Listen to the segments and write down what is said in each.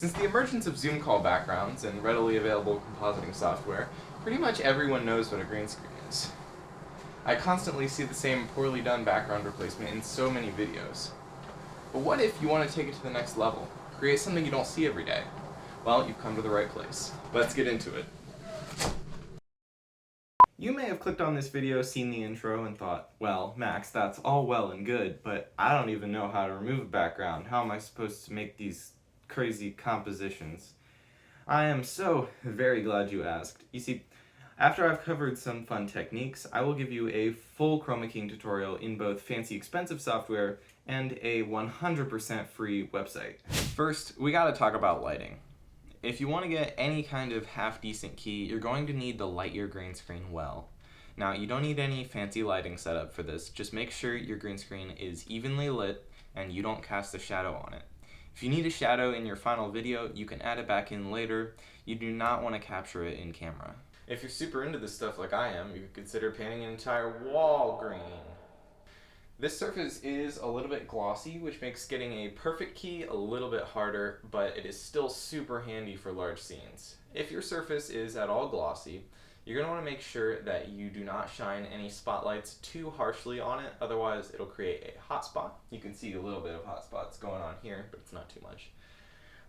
Since the emergence of Zoom call backgrounds and readily available compositing software, pretty much everyone knows what a green screen is. I constantly see the same poorly done background replacement in so many videos. But what if you want to take it to the next level? Create something you don't see every day? Well, you've come to the right place. Let's get into it. You may have clicked on this video, seen the intro, and thought, well, Max, that's all well and good, but I don't even know how to remove a background. How am I supposed to make these crazy compositions? I am so very glad you asked. You see, after I've covered some fun techniques, I will give you a full Chroma Keying tutorial in both fancy expensive software and a 100% free website. First, we gotta talk about lighting. If you want to get any kind of half-decent key, you're going to need to light your green screen well. Now, you don't need any fancy lighting setup for this, just make sure your green screen is evenly lit and you don't cast a shadow on it. If you need a shadow in your final video, you can add it back in later. You do not want to capture it in camera. If you're super into this stuff like I am, you could consider painting an entire wall green. This surface is a little bit glossy, which makes getting a perfect key a little bit harder, but it is still super handy for large scenes. If your surface is at all glossy, you're going to want to make sure that you do not shine any spotlights too harshly on it, otherwise it'll create a hot spot. You can see a little bit of hot spots going on here, but it's not too much.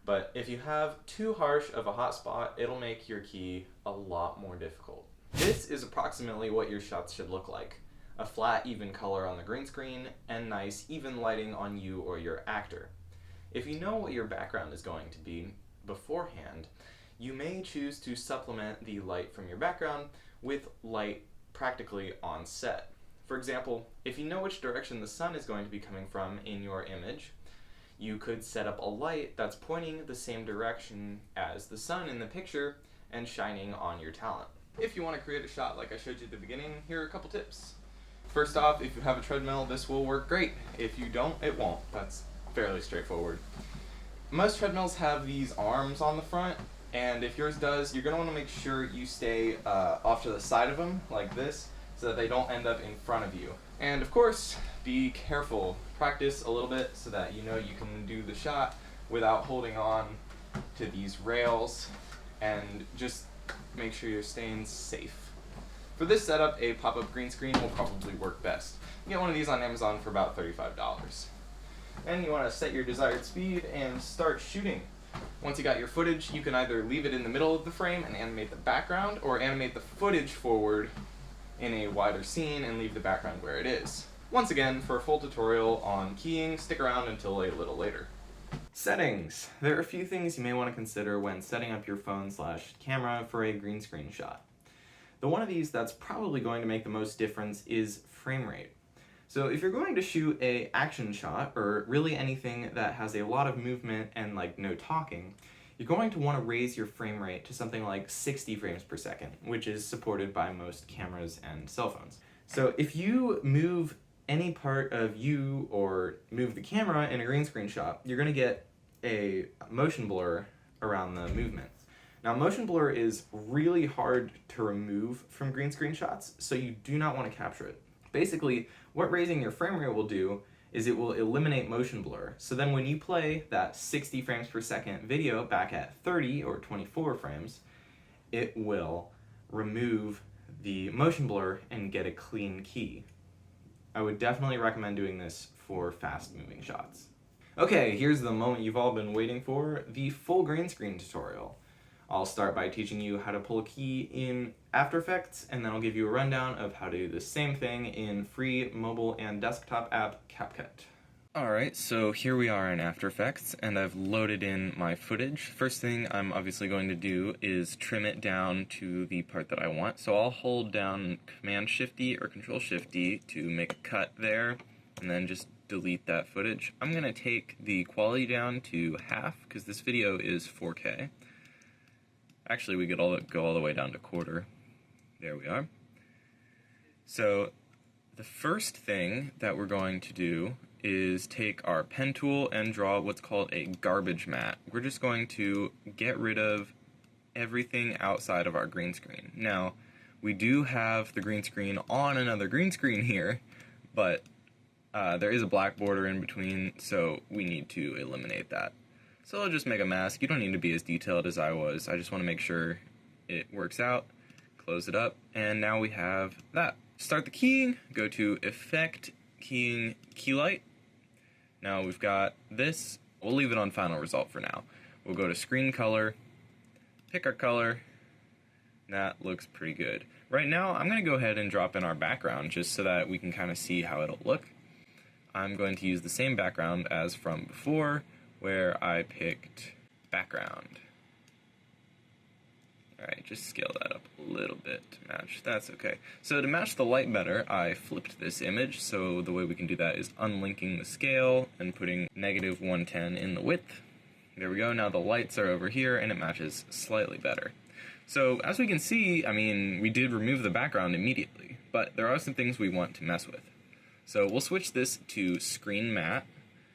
But if you have too harsh of a hot spot, it'll make your key a lot more difficult. This is approximately what your shots should look like. A flat, even color on the green screen, and nice, even lighting on you or your actor. If you know what your background is going to be beforehand, you may choose to supplement the light from your background with light practically on set. For example, if you know which direction the sun is going to be coming from in your image, you could set up a light that's pointing the same direction as the sun in the picture and shining on your talent. If you want to create a shot like I showed you at the beginning, here are a couple tips. First off, if you have a treadmill, this will work great. If you don't, it won't. That's fairly straightforward. Most treadmills have these arms on the front, and if yours does, you're going to want to make sure you stay off to the side of them, like this, so that they don't end up in front of you. And of course, be careful. Practice a little bit so that you know you can do the shot without holding on to these rails, and just make sure you're staying safe. For this setup, a pop-up green screen will probably work best. You get one of these on Amazon for about $35. And you want to set your desired speed and start shooting. Once you got your footage, you can either leave it in the middle of the frame and animate the background, or animate the footage forward in a wider scene and leave the background where it is. Once again, for a full tutorial on keying, stick around until a little later. Settings. There are a few things you may want to consider when setting up your phone/camera for a green screen shot. The one of these that's probably going to make the most difference is frame rate. So if you're going to shoot a action shot, or really anything that has a lot of movement and like no talking, you're going to want to raise your frame rate to something like 60 frames per second, which is supported by most cameras and cell phones. So if you move any part of you or move the camera in a green screen shot, you're going to get a motion blur around the movement. Now, motion blur is really hard to remove from green screen shots, so you do not want to capture it. Basically, what raising your frame rate will do is it will eliminate motion blur, so then when you play that 60 frames per second video back at 30 or 24 frames, it will remove the motion blur and get a clean key. I would definitely recommend doing this for fast-moving shots. Okay, here's the moment you've all been waiting for, the full green screen tutorial. I'll start by teaching you how to pull a key in After Effects, and then I'll give you a rundown of how to do the same thing in free mobile and desktop app CapCut. Alright, so here we are in After Effects, and I've loaded in my footage. First thing I'm obviously going to do is trim it down to the part that I want. So I'll hold down Command-Shift-D or Control-Shift-D to make a cut there, and then just delete that footage. I'm going to take the quality down to half, because this video is 4K. Actually, we could go all the way down to quarter. There we are. So the first thing that we're going to do is take our pen tool and draw what's called a garbage matte. We're just going to get rid of everything outside of our green screen. Now, we do have the green screen on another green screen here, but there is a black border in between, so we need to eliminate that. So I'll just make a mask. You don't need to be as detailed as I was. I just want to make sure it works out. Close it up, and now we have that. Start the keying, go to Effect, Keying, Key Light. Now we've got this. We'll leave it on final result for now. We'll go to Screen Color, pick our color. That looks pretty good. Right now, I'm going to go ahead and drop in our background just so that we can kind of see how it'll look. I'm going to use the same background as from before, where I picked background. Alright, just scale that up a little bit to match. That's okay. So to match the light better, I flipped this image. So the way we can do that is unlinking the scale and putting -110 in the width. There we go. Now the lights are over here and it matches slightly better. So as we can see, I mean, we did remove the background immediately, but there are some things we want to mess with. So we'll switch this to Screen Matte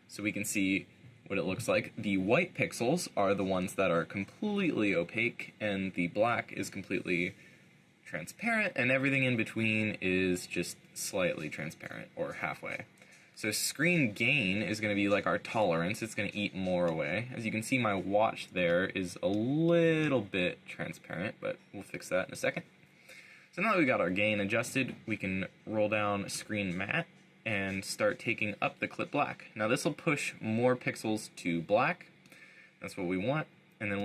so we can see what it looks like. The white pixels are the ones that are completely opaque, and the black is completely transparent, and everything in between is just slightly transparent, or halfway. So screen gain is going to be like our tolerance. It's going to eat more away. As you can see, my watch there is a little bit transparent, but we'll fix that in a second. So now that we got our gain adjusted, we can roll down Screen Matte and start taking up the clip black. Now this will push more pixels to black. That's what we want. And then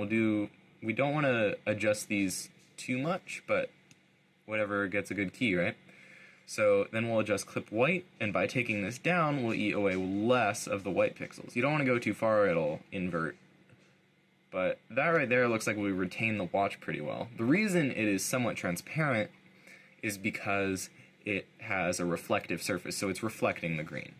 we don't want to adjust these too much, but whatever gets a good key, right? So then we'll adjust clip white, and by taking this down, we'll eat away less of the white pixels. You don't want to go too far, it'll invert. But that right there looks like we retain the watch pretty well. The reason it is somewhat transparent is because it has a reflective surface, so it's reflecting the green.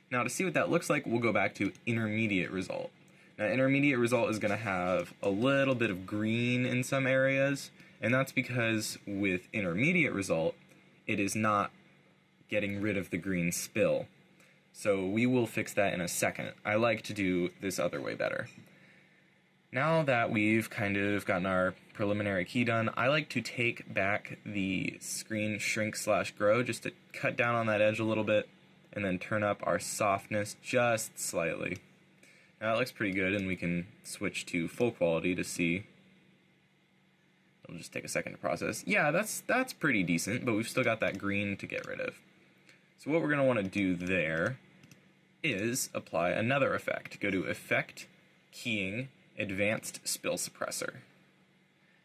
Now to see what that looks like, we'll go back to intermediate result. Now intermediate result is going to have a little bit of green in some areas, and that's because with intermediate result, it is not getting rid of the green spill. So we will fix that in a second. I like to do this other way better. Now that we've kind of gotten our preliminary key done, I like to take back the screen shrink/grow just to cut down on that edge a little bit, and then turn up our softness just slightly. Now that looks pretty good, and we can switch to full quality to see. It'll just take a second to process. Yeah, that's pretty decent, but we've still got that green to get rid of. So what we're going to want to do there is apply another effect. Go to Effect, Keying, Advanced Spill Suppressor.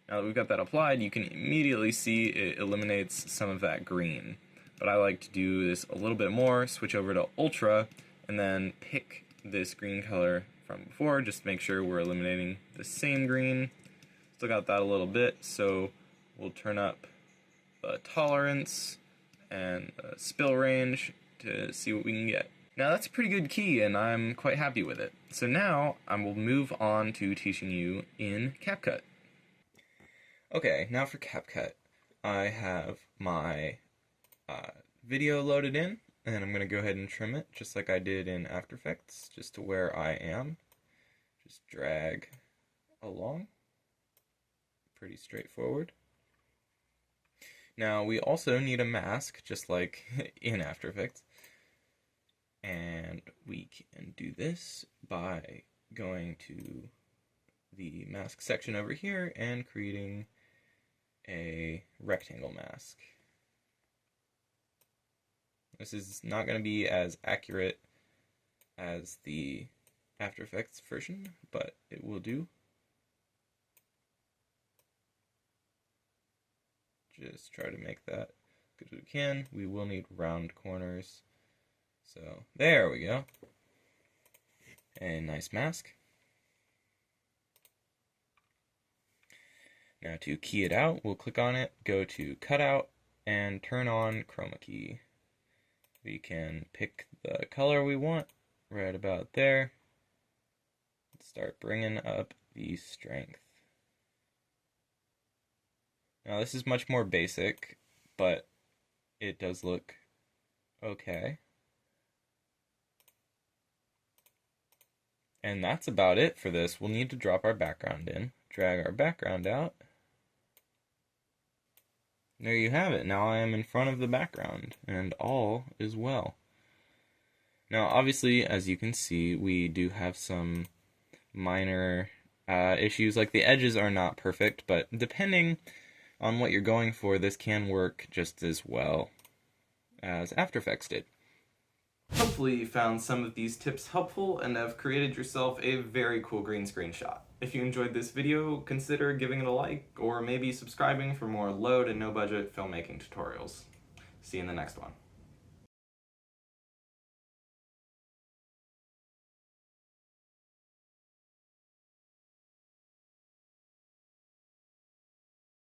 Now that we've got that applied, you can immediately see it eliminates some of that green. But I like to do this a little bit more, switch over to Ultra, and then pick this green color from before, just to make sure we're eliminating the same green. Still got that a little bit, so we'll turn up the tolerance and spill range to see what we can get. Now that's a pretty good key, and I'm quite happy with it. So now I will move on to teaching you in CapCut. Okay, now for CapCut, I have my video loaded in, and I'm going to go ahead and trim it just like I did in After Effects, just to where I am. Just drag along. Pretty straightforward. Now we also need a mask, just like in After Effects. And we can do this by going to the mask section over here and creating a rectangle mask. This is not going to be as accurate as the After Effects version, but it will do. Just try to make that good as we can. We will need round corners. So there we go. A nice mask. Now to key it out, we'll click on it, go to Cutout, and turn on Chroma Key. We can pick the color we want right about there. Start bringing up the strength. Now this is much more basic, but it does look okay. And that's about it for this. We'll need to drop our background in, drag our background out. There you have it. Now I am in front of the background, and all is well. Now obviously, as you can see, we do have some minor issues, like the edges are not perfect, but depending on what you're going for, this can work just as well as After Effects did. Hopefully you found some of these tips helpful and have created yourself a very cool green screen shot. If you enjoyed this video, consider giving it a like, or maybe subscribing for more low to no budget filmmaking tutorials. See you in the next one.